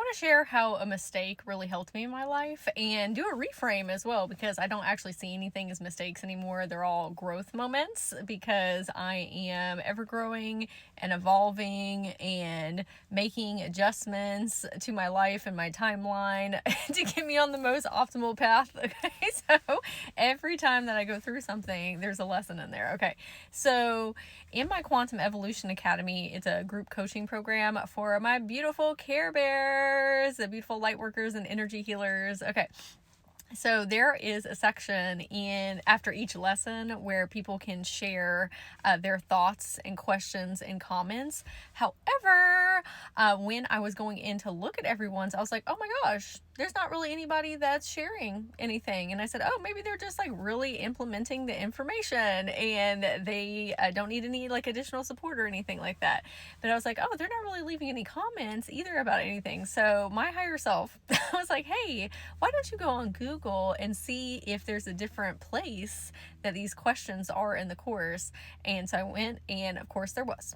want to share how a mistake really helped me in my life and do a reframe as well, because I don't actually see anything as mistakes anymore. They're all growth moments, because I am ever growing and evolving and making adjustments to my life and my timeline to get me on the most optimal path. Okay, so every time that I go through something, there's a lesson in there. Okay, so in my Quantum Evolution Academy, it's a group coaching program for my beautiful Care Bears, the beautiful Lightworkers and energy healers. Okay, so there is a section in after each lesson where people can share their thoughts and questions and comments. However, when I was going in to look at everyone's, I was like, oh my gosh, there's not really anybody that's sharing anything. And I said, oh, maybe they're just like really implementing the information and they don't need any like additional support or anything like that. But I was like, oh, they're not really leaving any comments either about anything. So my higher self, I was like, hey, why don't you go on Google and see if there's a different place that these questions are in the course? And so I went, and of course there was.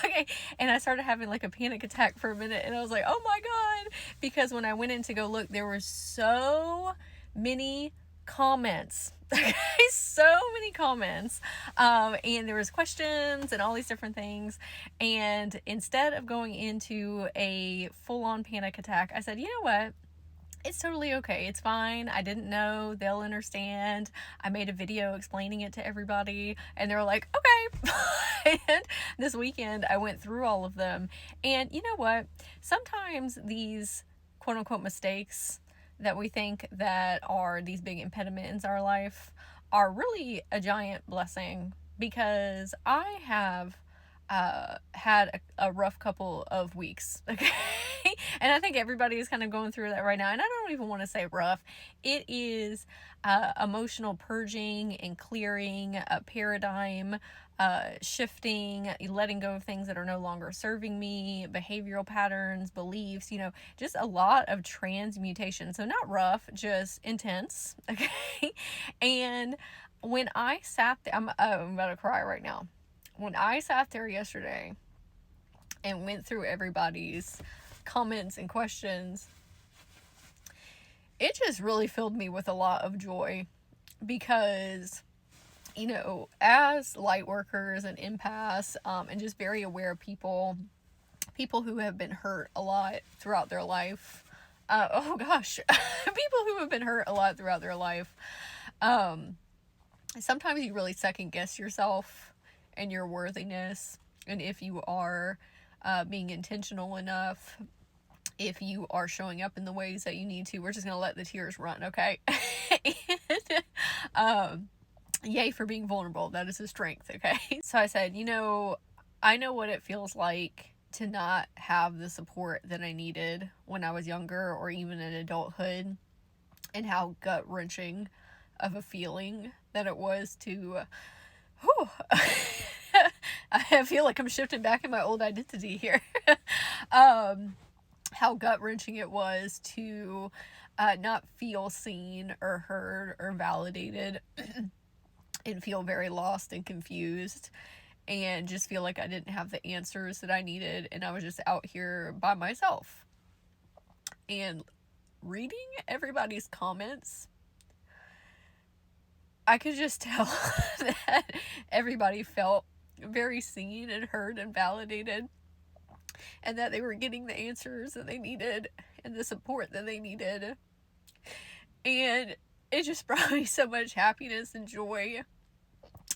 Okay, and I started having like a panic attack for a minute, and I was like, oh my god, because when I went in to go look, there were so many comments. Okay, so many comments, and there was questions and all these different things. And instead of going into a full-on panic attack, I said, you know what, it's totally okay. It's fine. I didn't know. They'll understand. I made a video explaining it to everybody, and they were like, okay. And this weekend I went through all of them, and you know what, sometimes these quote unquote mistakes that we think that are these big impediments in our life are really a giant blessing, because I have had a rough couple of weeks. Okay. And I think everybody is kind of going through that right now. And I don't even want to say rough. It is emotional purging and clearing, a paradigm shifting, letting go of things that are no longer serving me, behavioral patterns, beliefs, just a lot of transmutation. So not rough, just intense. Okay. And when I sat there, I'm about to cry right now. When I sat there yesterday and went through everybody's comments and questions, it just really filled me with a lot of joy, because as light workers and empaths, and just very aware people who have been hurt a lot throughout their life, people who have been hurt a lot throughout their life, sometimes you really second guess yourself and your worthiness, and if you are being intentional enough, if you are showing up in the ways that you need to. We're just gonna let the tears run, okay? And yay for being vulnerable. That is a strength, okay? So I said, I know what it feels like to not have the support that I needed when I was younger or even in adulthood, and how gut-wrenching of a feeling that it was to I feel like I'm shifting back in my old identity here. How gut-wrenching it was to not feel seen or heard or validated and feel very lost and confused, and just feel like I didn't have the answers that I needed, and I was just out here by myself. And reading everybody's comments, I could just tell that everybody felt very seen and heard and validated, and that they were getting the answers that they needed and the support that they needed. And it just brought me so much happiness and joy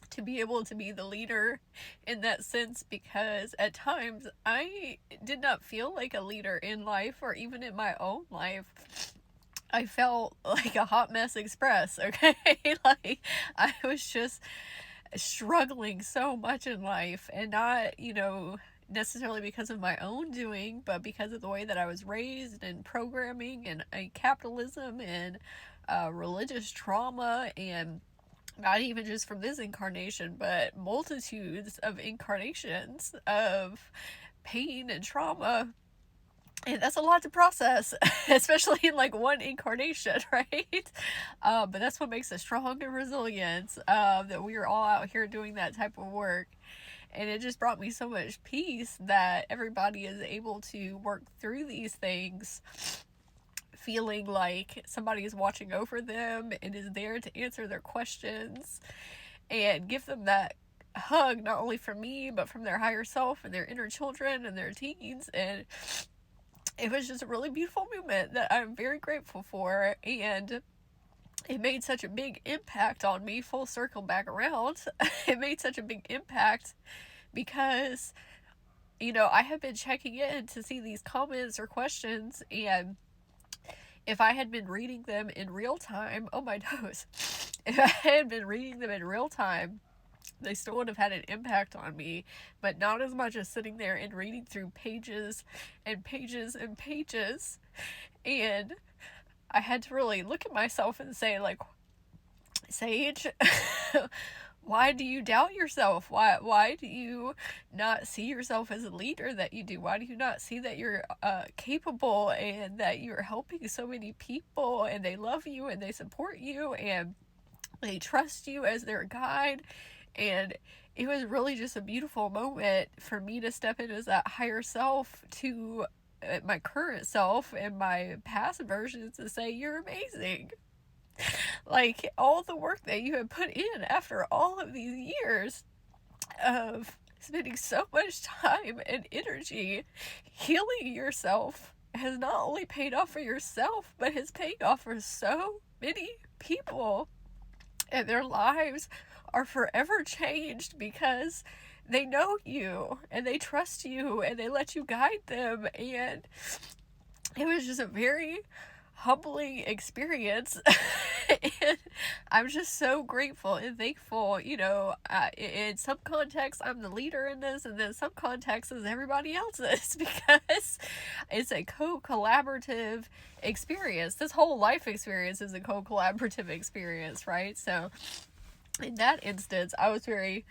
to be able to be the leader in that sense, because at times I did not feel like a leader in life, or even in my own life. I felt like a hot mess express, okay? Like, I was just struggling so much in life, and not, necessarily because of my own doing, but because of the way that I was raised, and programming, and capitalism, and religious trauma, and not even just from this incarnation, but multitudes of incarnations of pain and trauma. And that's a lot to process, especially in like one incarnation, right? But that's what makes us strong and resilient, that we are all out here doing that type of work. And it just brought me so much peace that everybody is able to work through these things feeling like somebody is watching over them and is there to answer their questions and give them that hug, not only from me, but from their higher self and their inner children and their teens. And it was just a really beautiful movement that I'm very grateful for. And it made such a big impact on me, full circle back around. It made such a big impact because, you know, I have been checking in to see these comments or questions, and if I had been reading them in real time, oh my nose, if I had been reading them in real time, they still would have had an impact on me, but not as much as sitting there and reading through pages and pages and pages. And I had to really look at myself and say, like, Sage, why do you doubt yourself? Why do you not see yourself as a leader that you do? Why do you not see that you're capable and that you're helping so many people and they love you and they support you and they trust you as their guide? And it was really just a beautiful moment for me to step in as that higher self to my current self and my past versions to say, you're amazing. Like, all the work that you have put in after all of these years of spending so much time and energy healing yourself has not only paid off for yourself, but has paid off for so many people. And their lives are forever changed because they know you and they trust you and they let you guide them. And it was just a very humbling experience. And I'm just so grateful and thankful. You know, in some contexts I'm the leader in this, and then some contexts is everybody else's, because it's a co-collaborative experience. This whole life experience is a co-collaborative experience, right? So in that instance, I was very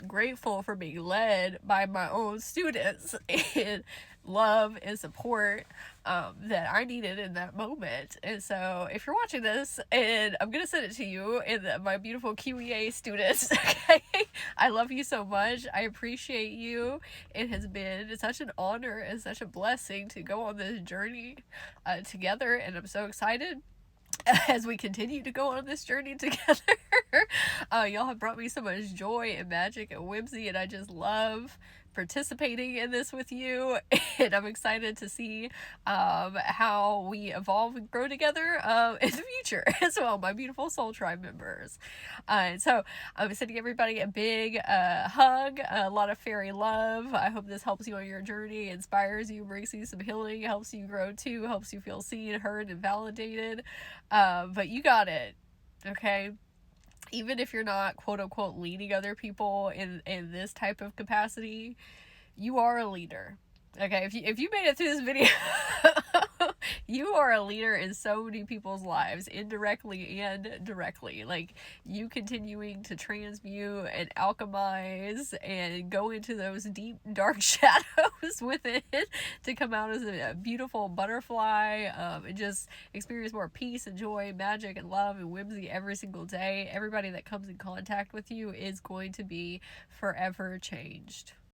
grateful for being led by my own students and love and support that I needed in that moment. And so if you're watching this, and I'm gonna send it to you and my beautiful QEA students, okay, I love you so much. I appreciate you. It has been such an honor and such a blessing to go on this journey together, and I'm so excited as we continue to go on this journey together. Y'all have brought me so much joy and magic and whimsy, and I just love participating in this with you. And I'm excited to see how we evolve and grow together in the future as well, my beautiful Soul Tribe members. So I'm sending everybody a big hug, a lot of fairy love. I hope this helps you on your journey, inspires you, brings you some healing, helps you grow too, helps you feel seen, heard, and validated. But you got it, okay? Even if you're not quote unquote leading other people in this type of capacity, you are a leader. Okay, if you made it through this video, you are a leader in so many people's lives, indirectly and directly. Like, you continuing to transmute and alchemize and go into those deep, dark shadows within to come out as a beautiful butterfly, and just experience more peace and joy, magic and love and whimsy every single day. Everybody that comes in contact with you is going to be forever changed.